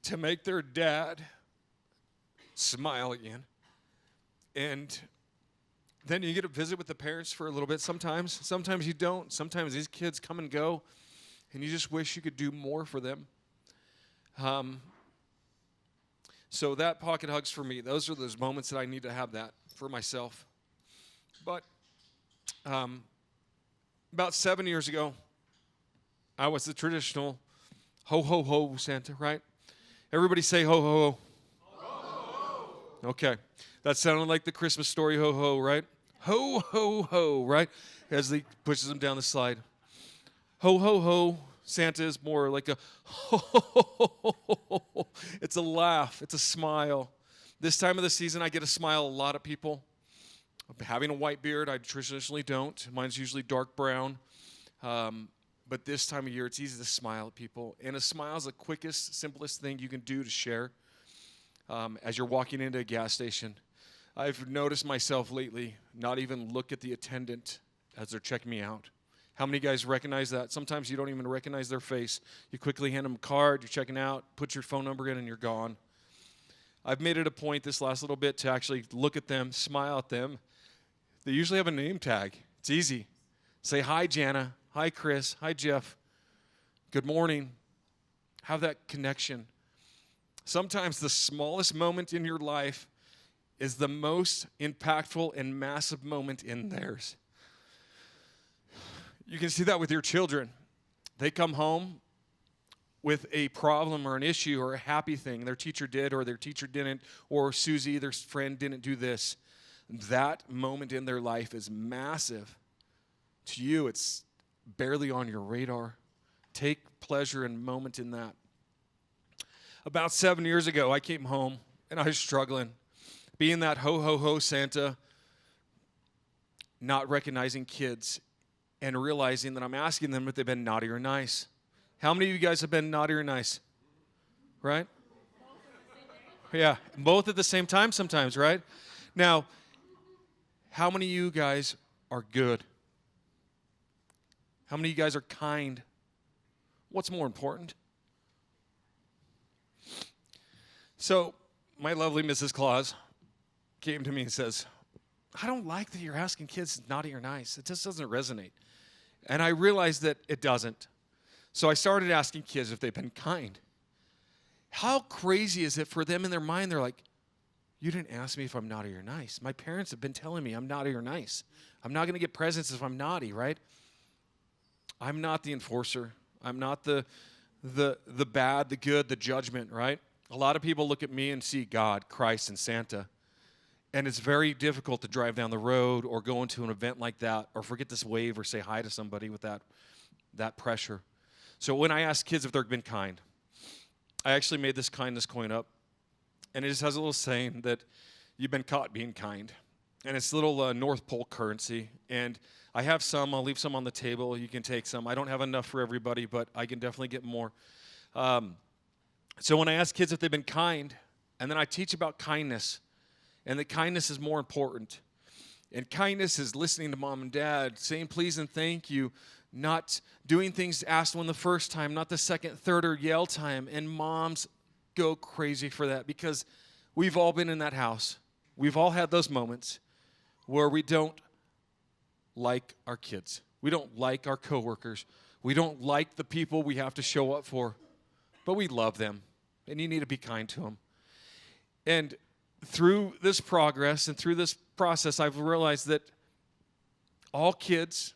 to make their dad smile again. And then you get to visit with the parents for a little bit sometimes. Sometimes you don't. Sometimes these kids come and go, and you just wish you could do more for them. So that pocket hugs for me. Those are those moments that I need to have that for myself. But about 7 years ago, I was the traditional Ho, ho, ho, Santa, right? Everybody say ho, ho, ho. Okay. That sounded like the Christmas story, ho, ho, right? Ho, ho, ho, right? As he pushes him down the slide. Ho, ho, ho. Santa is more like a ho, ho, ho, ho, ho, ho. It's a laugh. It's a smile. This time of the season, I get to smile a lot at people. Having a white beard, I traditionally don't. Mine's usually dark brown. But this time of year, it's easy to smile at people. And a smile is the quickest, simplest thing you can do to share as you're walking into a gas station. I've noticed myself lately not even look at the attendant as they're checking me out. How many guys recognize that? Sometimes you don't even recognize their face. You quickly hand them a card, you're checking out, put your phone number in, and you're gone. I've made it a point this last little bit to actually look at them, smile at them. They usually have a name tag. It's easy. Say, hi, Jana. Hi, Chris. Hi, Jeff. Good morning. Have that connection. Sometimes the smallest moment in your life is the most impactful and massive moment in theirs. You can see that with your children. They come home with a problem or an issue or a happy thing. Their teacher did or their teacher didn't, or Susie, their friend, didn't do this. That moment in their life is massive. To you, it's barely on your radar. Take pleasure and moment in that. About 7 years ago, I came home and I was struggling. Being that ho, ho, ho Santa, not recognizing kids and realizing that I'm asking them if they've been naughty or nice. How many of you guys have been naughty or nice? Right? Yeah, both at the same time sometimes, right? Now, how many of you guys are good? How many of you guys are kind? What's more important? So, my lovely Mrs. Claus came to me and says, I don't like that you're asking kids naughty or nice. It just doesn't resonate. And I realized that it doesn't. So I started asking kids if they've been kind. How crazy is it for them in their mind? They're like, you didn't ask me if I'm naughty or nice. My parents have been telling me I'm naughty or nice. I'm not going to get presents if I'm naughty, right? I'm not the enforcer. I'm not the bad, the good, the judgment, right? A lot of people look at me and see God, Christ, and Santa. And it's very difficult to drive down the road or go into an event like that or forget this wave or say hi to somebody with that pressure. So when I ask kids if they've been kind, I actually made this kindness coin up. And it just has a little saying that you've been caught being kind. And it's little North Pole currency. And I have some. I'll leave some on the table. You can take some. I don't have enough for everybody, but I can definitely get more. So when I ask kids if they've been kind, and then I teach about kindness, and that kindness is more important. And kindness is listening to mom and dad, saying please and thank you, not doing things asked one the first time, not the second, third, or yell time. And moms go crazy for that because we've all been in that house. We've all had those moments where we don't like our kids. We don't like our coworkers. We don't like the people we have to show up for, but we love them, and you need to be kind to them. And through this progress and through this process, I've realized that all kids,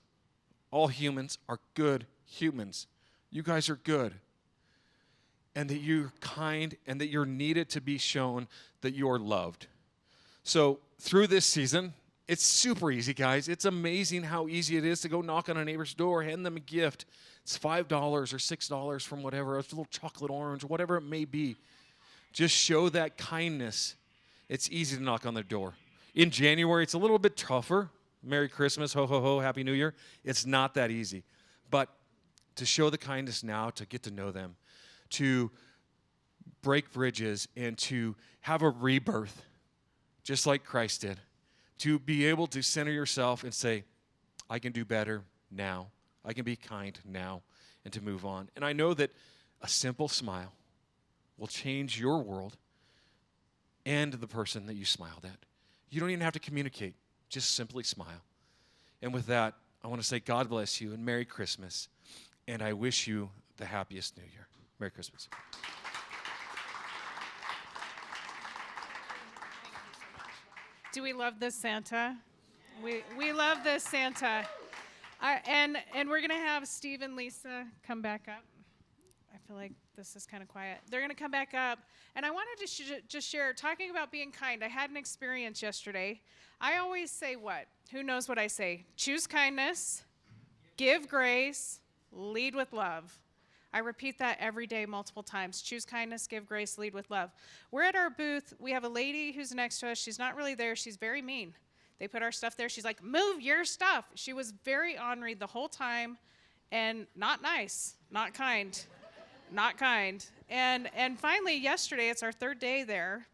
all humans are good humans. You guys are good. And that you're kind and that you're needed to be shown that you're loved. So through this season, it's super easy, guys. It's amazing how easy it is to go knock on a neighbor's door, hand them a gift. It's $5 or $6 from whatever, it's a little chocolate orange, whatever it may be. Just show that kindness. It's easy to knock on their door. In January, it's a little bit tougher. Merry Christmas, ho, ho, ho, Happy New Year. It's not that easy. But to show the kindness now, to get to know them, to break bridges, and to have a rebirth, just like Christ did. To be able to center yourself and say, I can do better now. I can be kind now, and to move on. And I know that a simple smile will change your world and the person that you smiled at. You don't even have to communicate. Just simply smile. And with that, I want to say God bless you and Merry Christmas. And I wish you the happiest New Year. Merry Christmas. Do we love this Santa? We love this Santa. And we're going to have Steve and Lisa come back up. I feel like this is kind of quiet. They're going to come back up. And I wanted to just share, talking about being kind. I had an experience yesterday. I always say what? Who knows what I say? Choose kindness, give grace, lead with love. I repeat that every day multiple times. Choose kindness, give grace, lead with love. We're at our booth. We have a lady who's next to us. She's not really there. She's very mean. They put our stuff there. She's like, move your stuff. She was very ornery the whole time and not nice, not kind, not kind. And finally, yesterday, it's our third day there,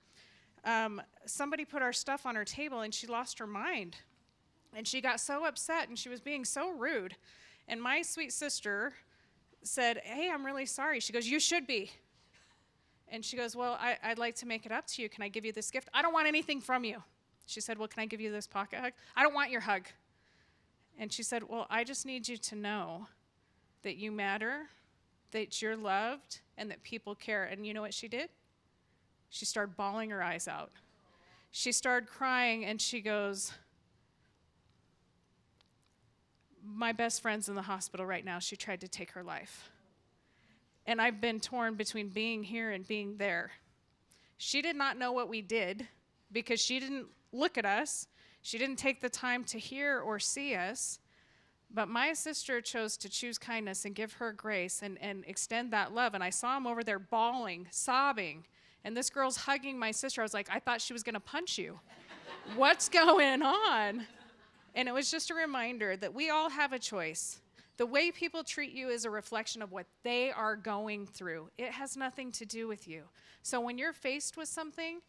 somebody put our stuff on her table and she lost her mind. And she got so upset and she was being so rude. And my sweet sister said, hey, I'm really sorry. She goes, you should be. And she goes, well, I'd like to make it up to you. Can I give you this gift? I don't want anything from you. She said, well, can I give you this pocket hug? I don't want your hug. And she said, well, I just need you to know that you matter, that you're loved, and that people care. And you know what she did? She started bawling her eyes out. She started crying, and she goes, my best friend's in the hospital right now. She tried to take her life. And I've been torn between being here and being there. She did not know what we did because she didn't look at us. She didn't take the time to hear or see us. But my sister chose to choose kindness and give her grace and extend that love. And I saw him over there bawling, sobbing. And this girl's hugging my sister. I was like, I thought she was going to punch you. What's going on? And it was just a reminder that we all have a choice. The way people treat you is a reflection of what they are going through. It has nothing to do with you. So when you're faced with something,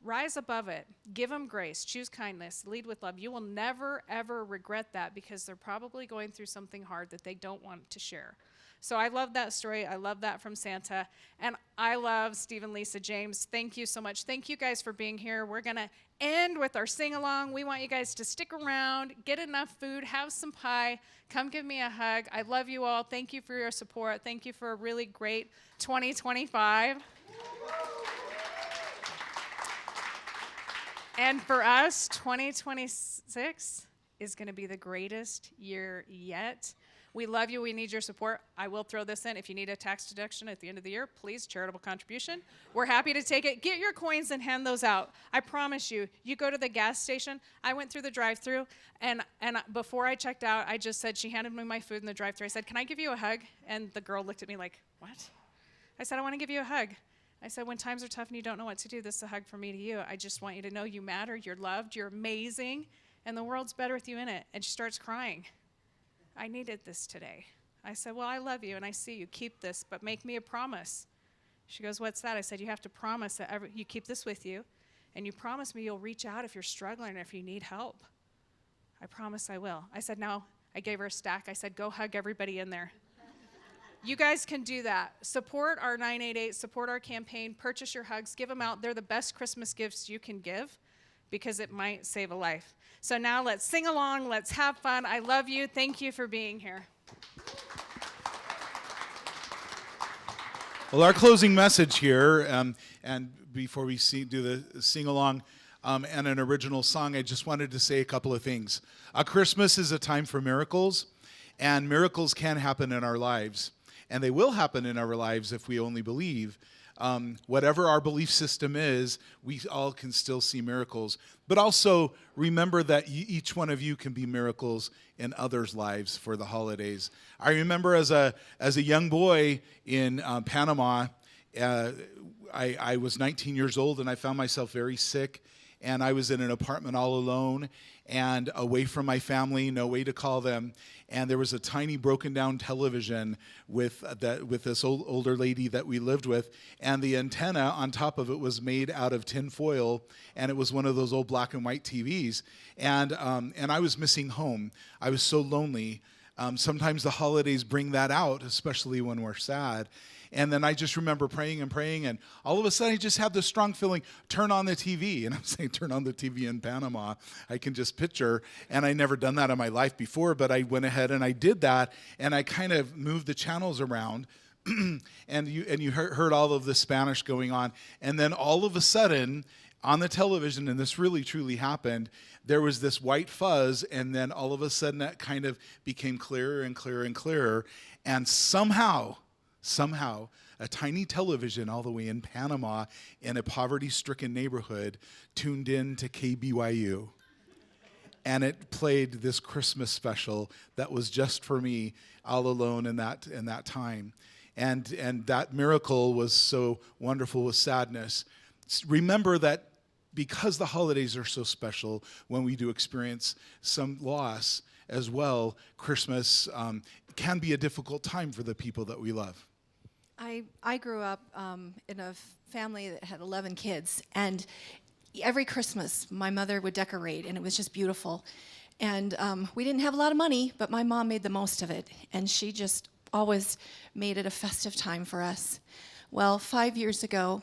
rise above it. Give them grace. Choose kindness. Lead with love. You will never, ever regret that because they're probably going through something hard that they don't want to share. So I love that story. I love that from Santa. And I love Stephen, Lisa, James. Thank you so much. Thank you guys for being here. We're going to end with our sing-along. We want you guys to stick around, get enough food, have some pie, come give me a hug. I love you all. Thank you for your support. Thank you for a really great 2025. And for us, 2026 is going to be the greatest year yet. We love you. We need your support. I will throw this in. If you need a tax deduction at the end of the year, please, charitable contribution. We're happy to take it. Get your coins and hand those out. I promise you, you go to the gas station. I went through the drive-thru, and before I checked out, I just said, she handed me my food in the drive-thru. I said, can I give you a hug? And the girl looked at me like, what? I said, I want to give you a hug. I said, when times are tough and you don't know what to do, this is a hug from me to you. I just want you to know you matter, you're loved, you're amazing, and the world's better with you in it. And she starts crying. I needed this today. I said, well, I love you, and I see you. Keep this, but make me a promise. She goes, what's that? I said, you have to promise that you keep this with you, and you promise me you'll reach out if you're struggling or if you need help. I promise I will. I said, now, I gave her a stack. I said, go hug everybody in there. You guys can do that. Support our 988, support our campaign, purchase your hugs, give them out. They're the best Christmas gifts you can give because it might save a life. So now let's sing along, let's have fun. I love you. Thank you for being here. Well, our closing message here, and before we do the sing-along and an original song, I just wanted to say a couple of things. Christmas is a time for miracles, and miracles can happen in our lives. And they will happen in our lives if we only believe. Whatever our belief system is, we all can still see miracles. But also remember that each one of you can be miracles in others' lives for the holidays. I remember as a young boy in Panama, I was 19 years old and I found myself very sick. And I was in an apartment all alone and away from my family, no way to call them. And there was a tiny broken down television with this older lady that we lived with. And the antenna on top of it was made out of tin foil. And it was one of those old black and white TVs. And I was missing home. I was so lonely. Sometimes the holidays bring that out, especially when we're sad. And then I just remember praying, and all of a sudden I just had this strong feeling, turn on the TV. And I'm saying, turn on the TV in Panama. I can just picture, and I never done that in my life before, but I went ahead and I did that, and I kind of moved the channels around, and you heard all of the Spanish going on. And then all of a sudden, on the television, and this really truly happened, there was this white fuzz, and then all of a sudden that kind of became clearer and clearer and clearer, and somehow, a tiny television all the way in Panama in a poverty-stricken neighborhood tuned in to KBYU. And it played this Christmas special that was just for me, all alone in that time. And that miracle was so wonderful with sadness. Remember that because the holidays are so special, when we do experience some loss as well, Christmas can be a difficult time for the people that we love. I grew up in a family that had 11 kids, and every Christmas my mother would decorate, and it was just beautiful. And we didn't have a lot of money, but my mom made the most of it, and she just always made it a festive time for us. Well, 5 years ago,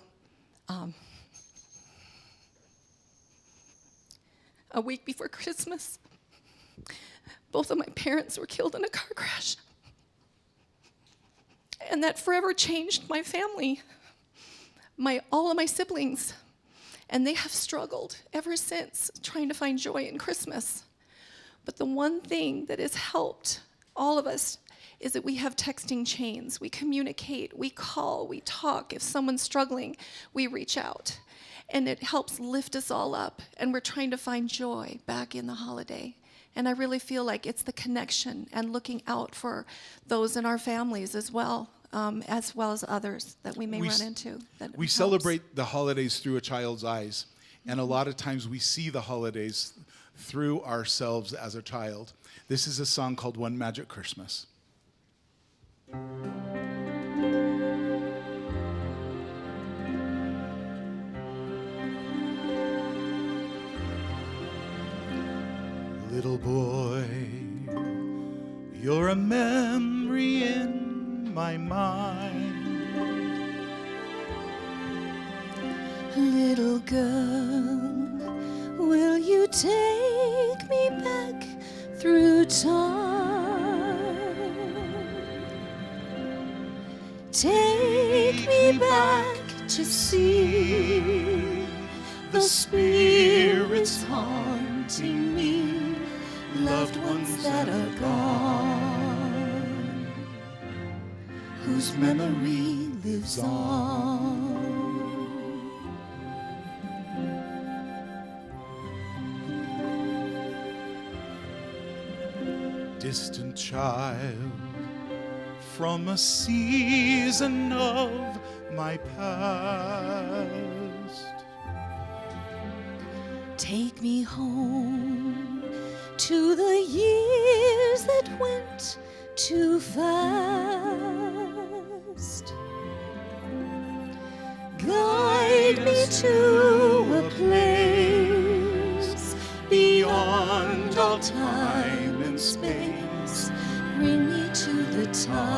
a week before Christmas, both of my parents were killed in a car crash. And that forever changed my family, all of my siblings. And they have struggled ever since trying to find joy in Christmas. But the one thing that has helped all of us is that we have texting chains. We communicate, we call, we talk. If someone's struggling, we reach out. And it helps lift us all up. And we're trying to find joy back in the holiday. And I really feel like it's the connection and looking out for those in our families as well as others that we may run into. We celebrate the holidays through a child's eyes. And a lot of times we see the holidays through ourselves as a child. This is a song called One Magic Christmas. Little boy, you're a memory in my mind. Little girl, will you take me back through time? Take me back to see the spirits haunting me, loved ones that are gone, whose memory lives on. Distant child from a season of my past, take me home to the years that went too fast. Guide me to a place beyond all time and space. Bring me to the time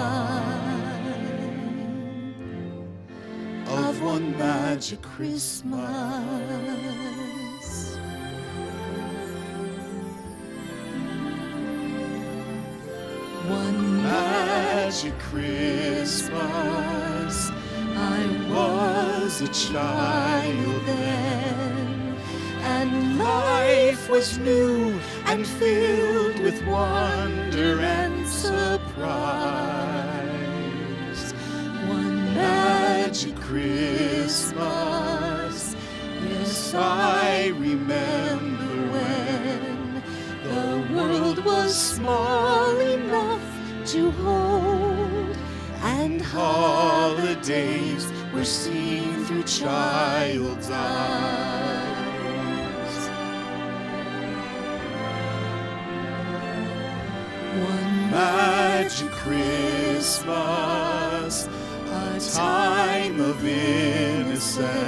of one magic Christmas. One magic Christmas, I was a child then, and life was new and filled with wonder and surprise. One magic Christmas, yes, I remember when the world was small enough to hold, and holidays were seen through child's eyes. One magic Christmas, a time of innocence,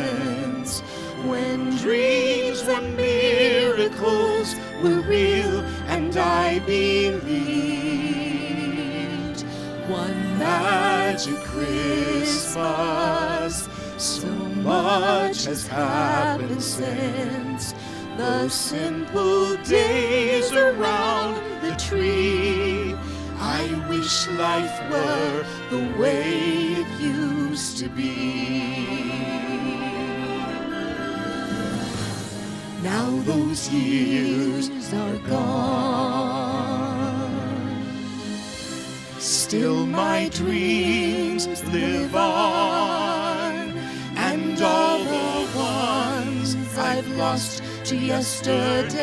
when dreams and miracles were real and I believed. One magic Christmas, so much has happened since those simple days around the tree. I wish life were the way it used to be. Now those years are gone. Still my dreams live on, and all the ones I've lost to yesterday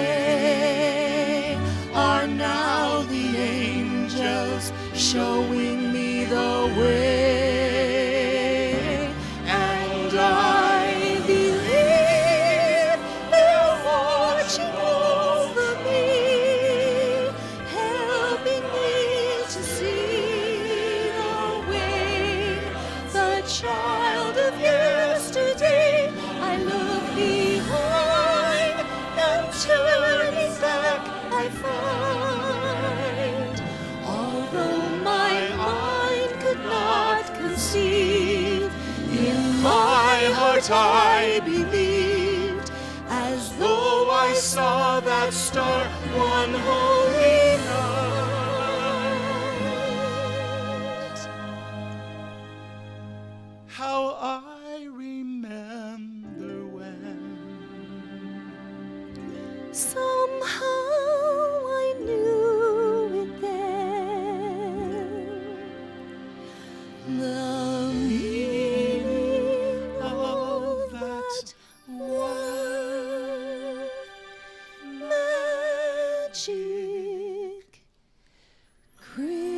are now the angels showing me the way. And I believe they're watching over me, helping me to see the way. The child of yesterday, I look behind, and turning back I find. Although my mind could not conceive, in my heart I believed, as though I saw that star one holy night. How I remember when somehow I knew it then, the meaning of that word, magic Christmas.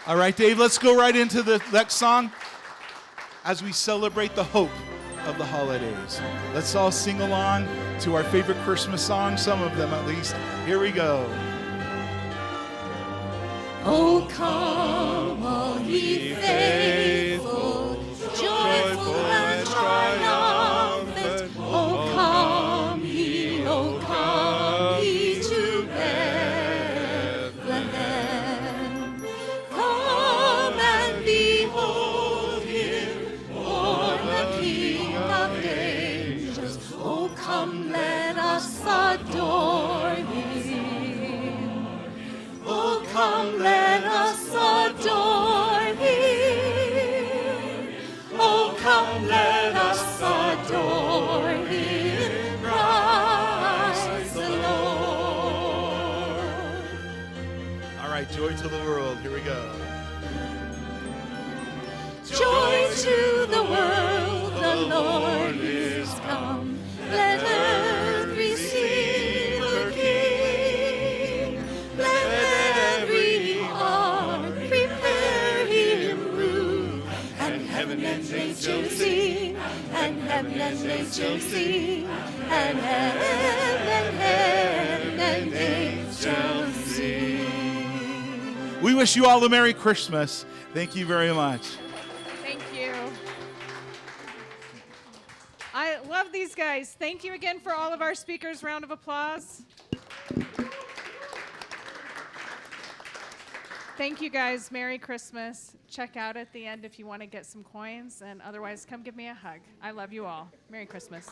All right, Dave, let's go right into the next song as we celebrate the hope of the holidays. Let's all sing along to our favorite Christmas songs, some of them at least. Here we go. Oh, come, all ye faithful, joyful and triumphant. Oh, come ye to Bethlehem. Come and behold him, born the King of angels. Oh, come, let us adore him. Oh, come, let us adore him. Oh, come, let us adore him. Praise the Lord. All right, joy to the world. Here we go. Joy to the world, the Lord is come. Let earth receive her King. Let every heart prepare him room. And heaven and nature sing, and heaven and nature sing, and heaven and nature sing. We wish you all a Merry Christmas. Thank you very much. Thank you. I love these guys. Thank you again for all of our speakers. Round of applause. Thank you guys. Merry Christmas. Check out at the end if you want to get some coins, and otherwise come give me a hug. I love you all. Merry Christmas.